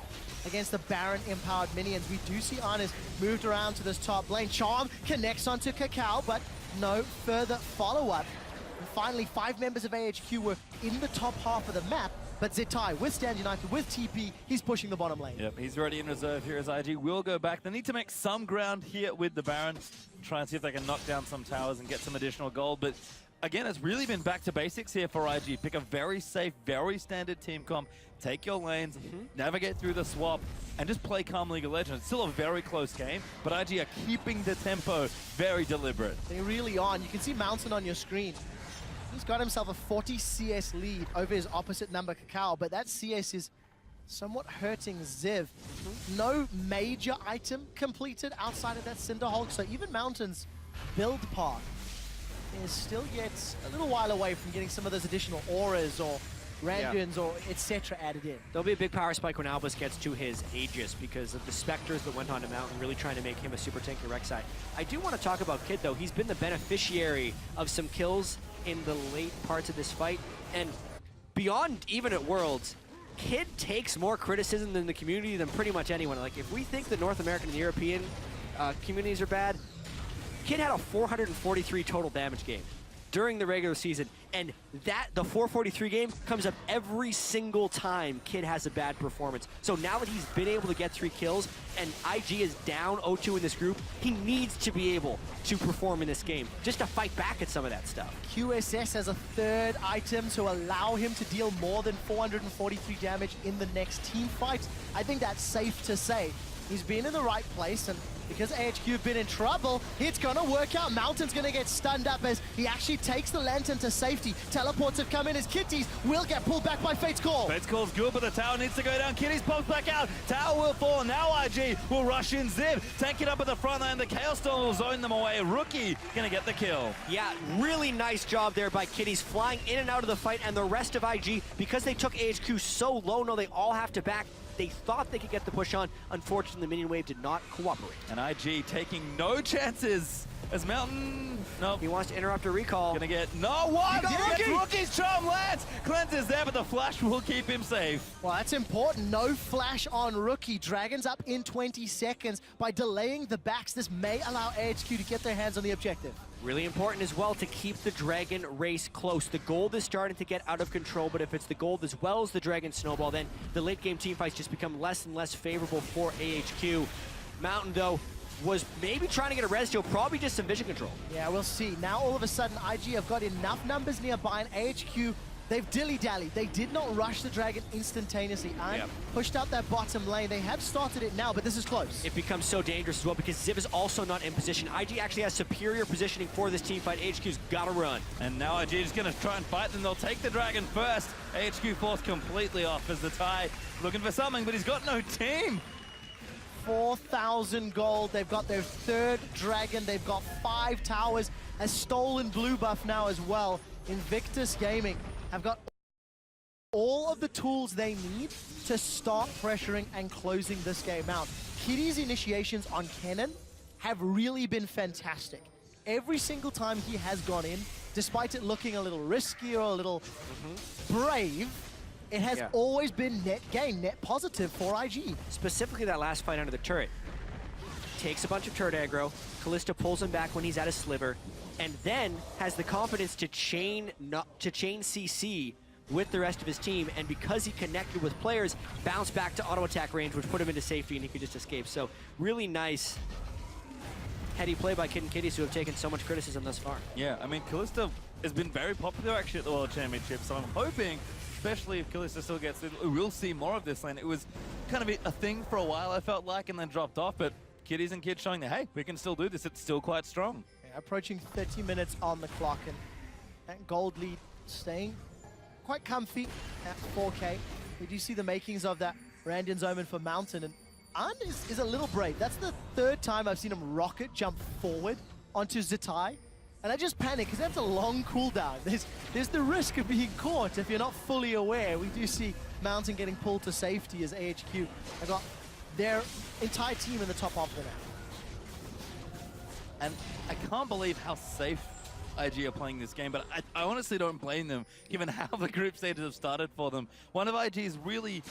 against the Baron-empowered minions. We do see Arnis moved around to this top lane. Charm connects onto Kakao, but no further follow-up. And finally, 5 members of AHQ were in the top half of the map, but Zetai, with Stand United, with TP, he's pushing the bottom lane. Yep, he's already in reserve here as IG will go back. They need to make some ground here with the Baron. Try and see if they can knock down some towers and get some additional gold. But again, it's really been back to basics here for IG. Pick a very safe, very standard team comp. Take your lanes, navigate through the swap, and just play calm League of Legends. It's still a very close game, but IG are keeping the tempo very deliberate. They really are. And you can see Mountain on your screen. He's got himself a 40 CS lead over his opposite number, Kakao, but that CS is somewhat hurting Ziv. No major item completed outside of that Cinder Hulk, so even Mountain's build path is still yet a little while away from getting some of those additional auras or Randuins or etc. added in. There'll be a big power spike when Albus gets to his Aegis because of the Spectres that went on to Mountain, really trying to make him a super tanky Rek'Sai. I do want to talk about Kid though. He's been the beneficiary of some kills in the late parts of this fight, and beyond even at Worlds, Kid takes more criticism than the community than pretty much anyone. Like, if we think the North American and European communities are bad, Kid had a 443 total damage game during the regular season, and the 443 game comes up every single time Kid has a bad performance. So now that he's been able to get 3 kills and IG is down 0-2 in this group, he needs to be able to perform in this game just to fight back at some of that stuff. QSS has a 3rd item to allow him to deal more than 443 damage in the next team fight. I think that's safe to say. He's been in the right place, and because AHQ have been in trouble, it's gonna work out. Mountain's gonna get stunned up as he actually takes the Lantern to safety. Teleports have come in as Kitties will get pulled back by Fate's Call. Fate's Call's good, but the tower needs to go down. Kitties pops back out. Tower will fall. Now IG will rush in Ziv. Tank it up at the front line. The Chaos Storm will zone them away. Rookie gonna get the kill. Yeah, really nice job there by Kitties, flying in and out of the fight, and the rest of IG, because they took AHQ so low, now they all have to back. They thought they could get the push on. Unfortunately, the minion wave did not cooperate. And IG taking no chances as Mountain, nope. He wants to interrupt a recall. Gonna get, no, what? Rookie's charm lands. Cleanses there, but the flash will keep him safe. Well, that's important. No flash on Rookie. Dragon's up in 20 seconds. By delaying the backs, this may allow AHQ to get their hands on the objective. Really important as well to keep the Dragon race close. The gold is starting to get out of control, but if it's the gold as well as the Dragon snowball, then the late game teamfights just become less and less favorable for AHQ. Mountain, though, was maybe trying to get a res deal, probably just some vision control. Yeah, we'll see. Now all of a sudden, IG have got enough numbers nearby, and AHQ, they've dilly-dallied. They did not rush the Dragon instantaneously and pushed out that bottom lane. They have started it now, but this is close. It becomes so dangerous as well because Ziv is also not in position. IG actually has superior positioning for this team fight. AHQ's got to run. And now IG is going to try and fight them. They'll take the Dragon first. AHQ forced completely off as the tie looking for something, but he's got no team. 4,000 gold. They've got their 3rd Dragon. They've got 5 towers. A stolen blue buff now as well. Invictus Gaming have got all of the tools they need to start pressuring and closing this game out. Kitty's initiations on Kennen have really been fantastic. Every single time he has gone in, despite it looking a little risky or a little brave, it has always been net gain, net positive for IG. Specifically that last fight under the turret. Takes a bunch of turret aggro, Kalista pulls him back when he's at a sliver, and then has the confidence to chain CC with the rest of his team, and because he connected with players, bounced back to auto attack range, which put him into safety and he could just escape. So really nice heady play by Kid and Kitties, who have taken so much criticism thus far. Yeah, I mean, Kalista has been very popular actually at the World Championship, so I'm hoping, especially if Kalista still gets it, we'll see more of this lane. It was kind of a thing for a while, I felt like, and then dropped off, but Kitties and Kids showing that, hey, we can still do this. It's still quite strong. Yeah, approaching 30 minutes on the clock, and that gold lead staying quite comfy at 4K. We do see the makings of that Randian's Omen for Mountain, and Arnd is a little brave. That's the third time I've seen him rocket jump forward onto Zatai, and I just panic because that's a long cooldown. There's the risk of being caught if you're not fully aware. We do see Mountain getting pulled to safety as AHQ have got their entire team in the top half of the map. And I can't believe how safe IG are playing this game, but I honestly don't blame them, given how the group stages have started for them. One of IG's really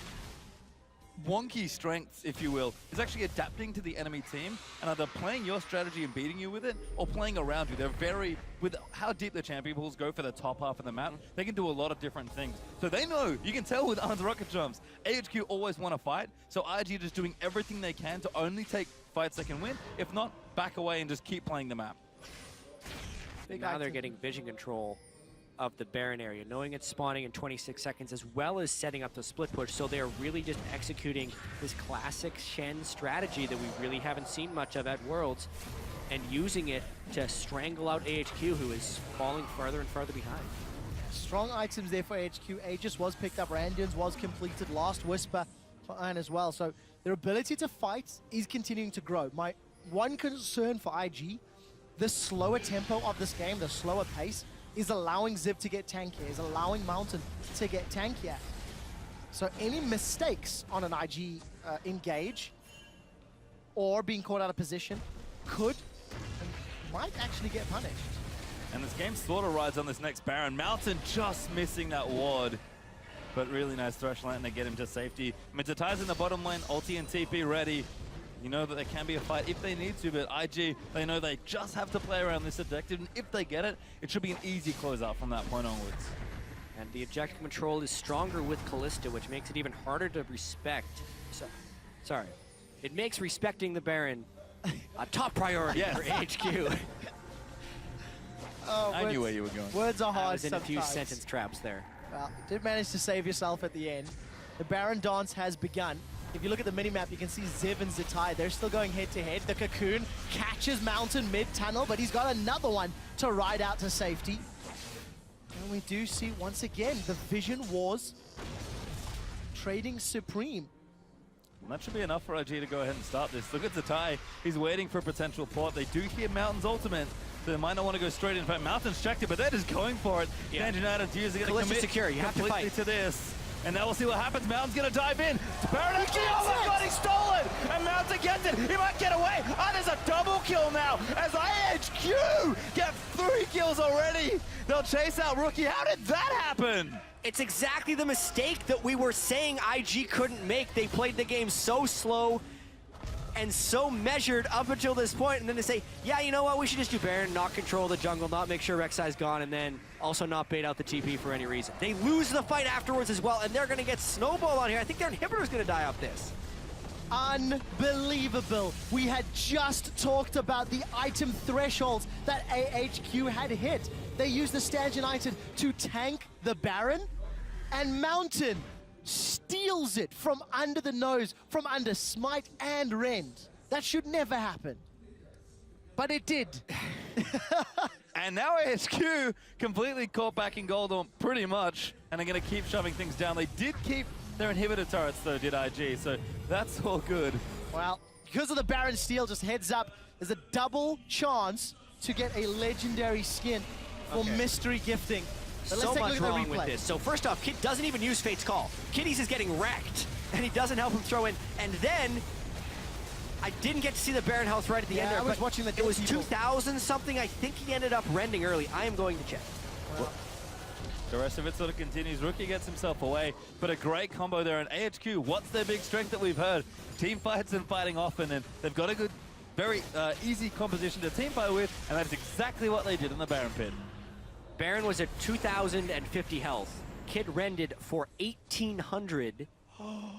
wonky strengths, if you will, is actually adapting to the enemy team and either playing your strategy and beating you with it, or playing around you. They're very, with how deep the champion pools go for the top half of the map, they can do a lot of different things. So they know, you can tell with Arnd's rocket jumps, AHQ always want to fight, so IG just doing everything they can to only take fights they can win, if not, back away and just keep playing the map. Now they're getting vision control of the Baron area, knowing it's spawning in 26 seconds, as well as setting up the split push. So they're really just executing this classic Shen strategy that we really haven't seen much of at Worlds, and using it to strangle out AHQ, who is falling further and further behind. Strong items there for AHQ. Aegis was picked up, Randian's was completed, Last Whisper for Iron as well. So their ability to fight is continuing to grow. My one concern for IG, the slower tempo of this game, the slower pace, is allowing Ziv to get tankier, is allowing Mountain to get tankier. So any mistakes on an IG engage or being caught out of position could and might actually get punished. And this game sort of rides on this next Baron. Mountain just missing that ward, but really nice thresh lane to get him to safety. Zatai's in the bottom lane, ulti and TP ready. You know that there can be a fight if they need to, but IG, they know they just have to play around this objective, and if they get it, it should be an easy closeout from that point onwards. And the objective control is stronger with Kalista, which makes it even harder to respect. So, sorry. It makes respecting the Baron a top priority for HQ. Oh, I knew where you were going. Words are hard I was in sometimes. a few sentence traps there. Well, you did manage to save yourself at the end. The Baron dance has begun. If you look at the minimap, you can see Ziv and Zatai. They're still going head-to-head. The Cocoon catches Mountain mid-tunnel, but he's got another one to ride out to safety. And we do see, once again, the Vision Wars trading supreme. And that should be enough for IG to go ahead and start this. Look at Zatai. He's waiting for a potential port. They do hear Mountain's ultimate, so they might not want to go straight in. In fact, Mountain's checked it, but they're just going for it. Yeah. United's using it to commit secure. You have to completely fight to this. And now we'll see what happens. Mountain's going to dive in. Baron actually, oh my it! god, he stole it! And Mountain gets it. He might get away. Oh, there's a double kill now as IHQ get 3 kills already. They'll chase out Rookie. How did that happen? It's exactly the mistake that we were saying IG couldn't make. They played the game so slow and so measured up until this point, and then they say, yeah, you know what, we should just do Baron, not control the jungle, not make sure Rek'Sai's gone, and then also not bait out the TP for any reason. They lose the fight afterwards as well, and they're going to get snowball on here. I think their inhibitor's going to die off this. Unbelievable. We had just talked about the item thresholds that AHQ had hit. They used the Stand United to tank the Baron, and Mountain steals it from under the nose, from under Smite and Rend. That should never happen. But it did. And now AHQ completely caught back in gold, or pretty much, and they're going to keep shoving things down. They did keep their inhibitor turrets, though, did IG, so that's all good. Well, because of the Baron steal, just heads up, there's a double chance to get a legendary skin for mystery gifting. But let's So take a much look at the wrong with replay. this. So first off, Kid doesn't even use Fate's Call. Kitties is getting wrecked, and he doesn't help him throw in. And then, I didn't get to see the Baron health right at the end there, I was but watching the it was people. 2,000 something. I think he ended up rending early. I am going to check. Well, The rest of it sort of continues. Rookie gets himself away, but a great combo there. And AHQ, what's their big strength that we've heard? Team fights and fighting often, and they've got a good, very easy composition to team fight with, and that's exactly what they did in the Baron pit. Baron was at 2,050 health. Kid rended for 1,800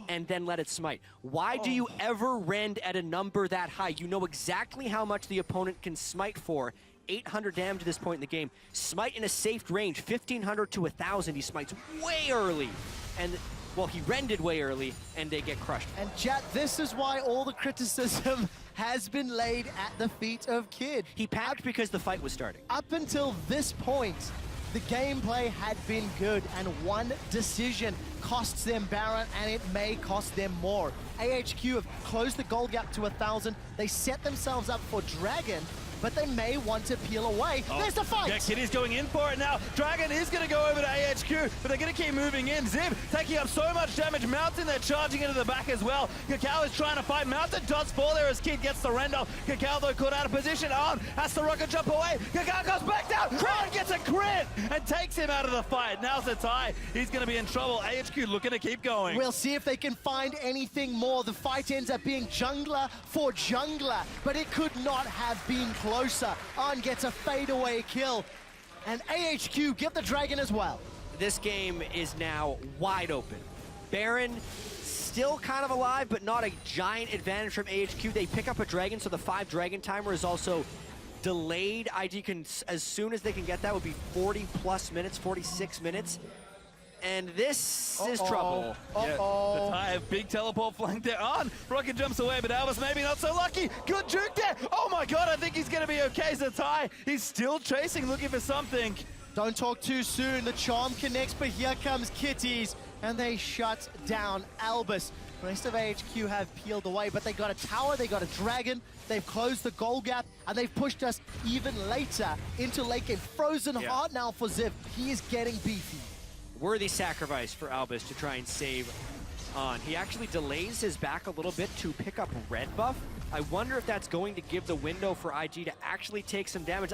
and then let it smite. Why do you ever rend at a number that high? You know exactly how much the opponent can smite for. 800 damage at this point in the game. Smite in a safe range, 1,500 to 1,000. He smites way early. And, well, he rended way early, and they get crushed. and chat, this is why all the criticism has been laid at the feet of Kid. He panicked because the fight was starting. Up until this point, the gameplay had been good, and one decision costs them Baron, and it may cost them more. AHQ have closed the goal gap to 1,000. They set themselves up for Dragon, but they may want to peel away. There's the fight! Yeah, Kitty's going in for it now. Dragon is going to go over to AHQ, but they're going to keep moving in. Ziv taking up so much damage. Mountain, they're charging into the back as well. Kakao is trying to fight. Mountain does fall there as Kid gets the rend off. Kakao, though, caught out of position. On has to rocket jump away. Kakao goes back down. Crit gets a crit and takes him out of the fight. Now's the tie. He's going to be in trouble. AHQ looking to keep going. We'll see if they can find anything more. The fight ends up being jungler for jungler, but it could not have been closer. On gets a fadeaway kill, and AHQ get the Dragon as well. This game is now wide open. Baron still kind of alive, but not a giant advantage from AHQ. They pick up a Dragon, so the 5 Dragon timer is also delayed. ID can, as soon as they can get that, would be 40 plus minutes, 46 minutes. And this is trouble. Yeah, the tie, big teleport flank there on. Rocket jumps away, but Albus maybe not so lucky. Good juke there. Oh my god, I think he's going to be okay. Zatai, he's still chasing, looking for something. Don't talk too soon. The charm connects, but here comes Kitties, and they shut down Albus. The rest of AHQ have peeled away, but they got a tower, they got a Dragon, they've closed the goal gap, and they've pushed us even later into late game. Frozen heart now for Ziv. He is getting beefy. Worthy sacrifice for Albus to try and save on. He actually delays his back a little bit to pick up red buff. I wonder if that's going to give the window for IG to actually take some damage.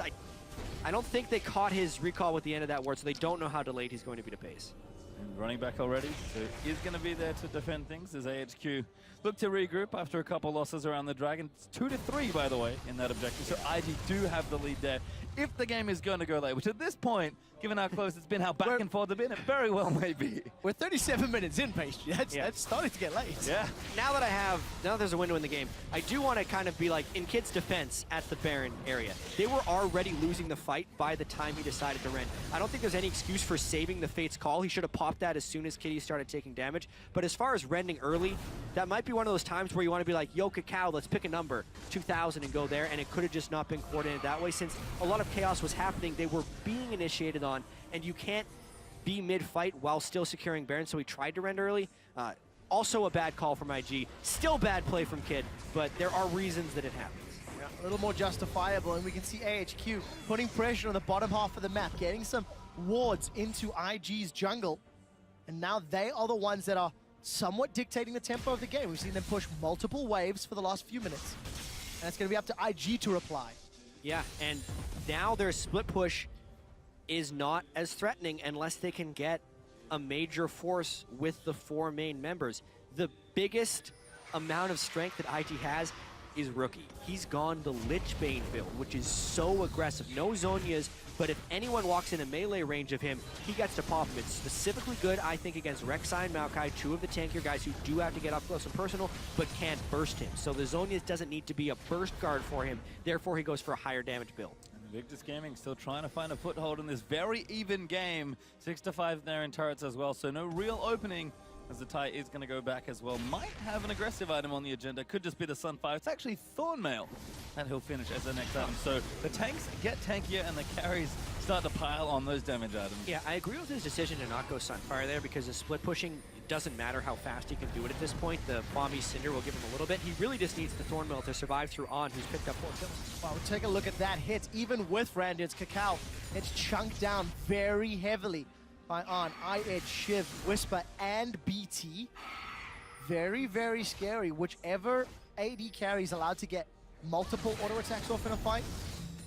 I don't think they caught his recall with the end of that ward, so they don't know how delayed he's going to be to pace. And running back already, so he's going to be there to defend things as AHQ look to regroup after a couple losses around the Dragon. It's 2-3, by the way, in that objective. So IG do have the lead there if the game is going to go late, which at this point, given how close it's been, how back and forth it's been, it very well may be. We're 37 minutes in, Pastry. That's starting to get late. Yeah. Now that there's a window in the game, I do want to kind of be like, in Kid's defense at the Baron area, they were already losing the fight by the time he decided to rend. I don't think there's any excuse for saving the Fate's Call. He should have popped that as soon as Kitty started taking damage. But as far as rending early, that might be one of those times where you want to be like, yo, Kakao, let's pick a number, 2,000 and go there, and it could have just not been coordinated that way. Since a lot of chaos was happening, they were being initiated on, and you can't be mid-fight while still securing Baron, so he tried to rend early. Also a bad call from IG. Still bad play from Kid, but there are reasons that it happens. Yeah, a little more justifiable, and we can see AHQ putting pressure on the bottom half of the map, getting some wards into IG's jungle, and now they are the ones that are somewhat dictating the tempo of the game. We've seen them push multiple waves for the last few minutes, and it's going to be up to IG to reply. Yeah, and now their split push is not as threatening unless they can get a major force with the 4 main members. The biggest amount of strength that IG has is Rookie. He's gone the Lichbane build, which is so aggressive. No Zonias, but if anyone walks in a melee range of him, he gets to pop him. It's specifically good, I think, against Rek'Sai and Maokai, 2 of the tankier guys who do have to get up close and personal, but can't burst him. So the Zonias doesn't need to be a burst guard for him, therefore he goes for a higher damage build. Invictus Gaming still trying to find a foothold in this very even game. 6-5 there in turrets as well, so no real opening as the tie is going to go back as well. Might have an aggressive item on the agenda. Could just be the Sunfire. It's actually Thornmail that he'll finish as the next item. So the tanks get tankier and the carries start to pile on those damage items. Yeah, I agree with his decision to not go Sunfire there because the split pushing, it doesn't matter how fast he can do it at this point. The Bomby Cinder will give him a little bit. He really just needs the Thornmail to survive through On, who's picked up 4 kills. Well, we'll take a look at that hit. Even with Randid's Kakao, it's chunked down very heavily by On, I-Edge, Shiv, Whisper, and BT. Very, very scary. Whichever AD carry is allowed to get multiple auto attacks off in a fight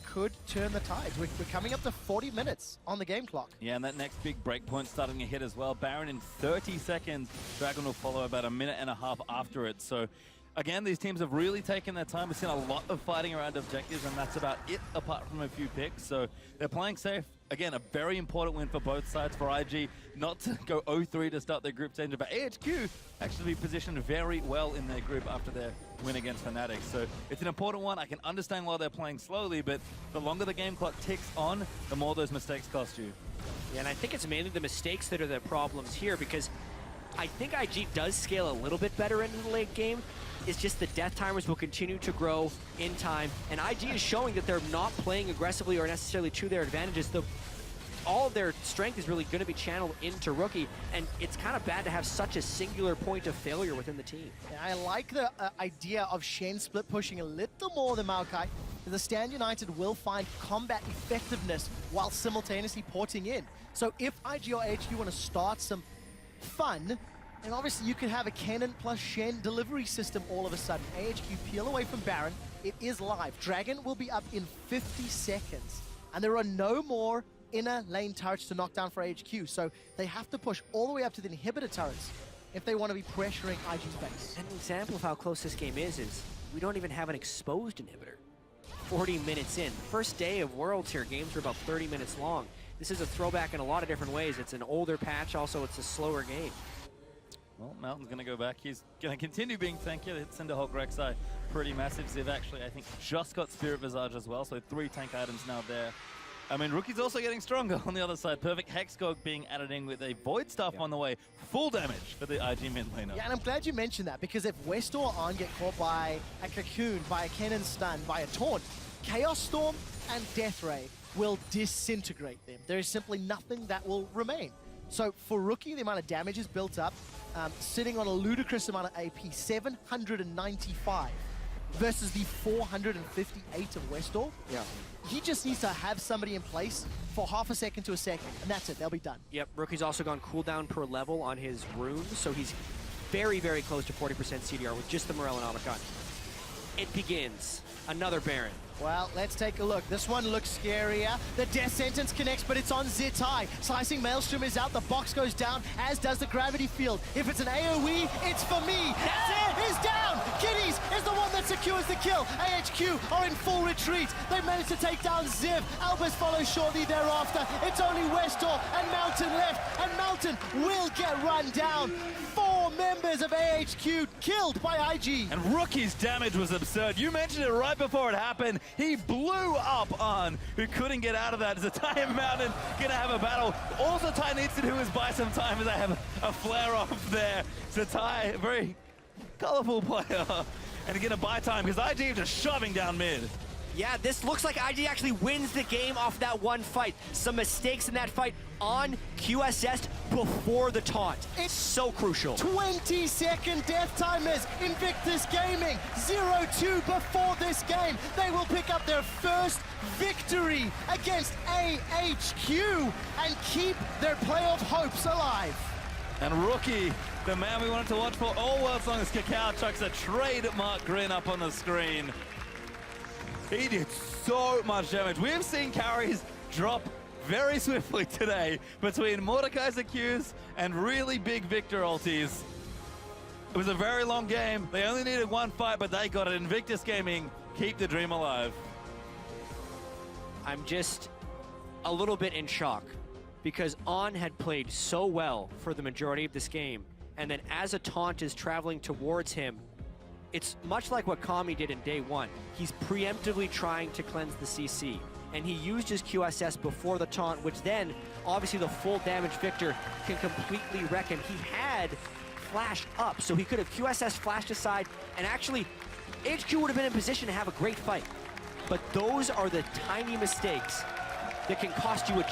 could turn the tides. We're coming up to 40 minutes on the game clock. Yeah, and that next big breakpoint starting to hit as well. Baron in 30 seconds. Dragon will follow about a minute and a half after it. So, again, these teams have really taken their time. We've seen a lot of fighting around objectives, and that's about it, apart from a few picks. So they're playing safe. Again, a very important win for both sides. For IG, not to go 0-3 to start their group stage, but AHQ actually be positioned very well in their group after their win against Fnatic. So it's an important one. I can understand why they're playing slowly, but the longer the game clock ticks on, the more those mistakes cost you. Yeah, and I think it's mainly the mistakes that are the problems here because I think IG does scale a little bit better into the late game. It's just the death timers will continue to grow in time, and IG is showing that they're not playing aggressively or necessarily to their advantages. All of their strength is really going to be channeled into Rookie, and it's kind of bad to have such a singular point of failure within the team. Yeah, I like the idea of Shen split pushing a little more than Maokai. The Stand United will find combat effectiveness while simultaneously porting in. So if IG or HQ want to start some fun, and obviously you can have a Kennen plus Shen delivery system all of a sudden. AHQ peel away from Baron. It is live. Dragon will be up in 50 seconds. And there are no more inner lane turrets to knock down for AHQ. So they have to push all the way up to the inhibitor turrets if they want to be pressuring IG's base. An example of how close this game is we don't even have an exposed inhibitor. 40 minutes in. First day of Worlds here. Games are about 30 minutes long. This is a throwback in a lot of different ways. It's an older patch. Also, it's a slower game. Well, Mountain's going to go back. He's going to continue being tanky. Hit Cinderhawk Rek'Sai pretty massive. Ziv actually, I think, just got Spirit Visage as well, so 3 tank items now there. I mean, Rookie's also getting stronger on the other side. Perfect Hexgog being added in with a Void Staff on the way. Full damage for the IG mid laner. Yeah, and I'm glad you mentioned that, because if West or On get caught by a Cocoon, by a Kennen stun, by a Taunt, Chaos Storm and Death Ray will disintegrate them. There is simply nothing that will remain. So for Rookie, the amount of damage is built up, sitting on a ludicrous amount of AP, 795 versus the 458 of Westall. Yeah. He just needs to have somebody in place for half a second to a second, and that's it. They'll be done. Yep, Rookie's also gone cooldown per level on his runes, so he's very, very close to 40% CDR with just the Morel and Omicron. It begins. Another Baron. Well, let's take a look. This one looks scarier. The death sentence connects, but it's on Zitai. Slicing Maelstrom is out. The box goes down, as does the gravity field. If it's an AoE, it's for me. That's it. Is down. Kitties is the one that secures the kill. AHQ are in full retreat. They managed to take down Ziv. Albus follows shortly thereafter. It's only Westall and Mountain left, and Mountain will get run down. 4 members of AHQ killed by IG. And Rookie's damage was absurd. You mentioned it right before it happened. He blew up on who couldn't get out of that. Zatai and Mountain gonna have a battle. Also, Ty needs to do his buy some time as I have a flare off there. Zatai, very colorful player. And gonna buy time because IG just shoving down mid. Yeah, this looks like IG actually wins the game off that one fight. Some mistakes in that fight on QSS before the taunt. It's so crucial. 20-second death timers. Invictus Gaming, 0-2 before this game. They will pick up their first victory against AHQ and keep their playoff hopes alive. And Rookie, the man we wanted to watch for all world's longest, Kakao chucks a trademark grin up on the screen. He did so much damage. We have seen carries drop very swiftly today between Mordekaiser Qs and really big Victor ultis. It was a very long game. They only needed one fight, but they got it. Invictus Gaming, keep the dream alive. I'm just a little bit in shock because On had played so well for the majority of this game, and then as a taunt is traveling towards him, it's much like what Kami did in day one. He's preemptively trying to cleanse the CC, and he used his QSS before the taunt, which then, obviously the full damage Victor can completely wreck him. He had flash up, so he could have QSS flashed aside, and actually, HQ would have been in position to have a great fight. But those are the tiny mistakes that can cost you a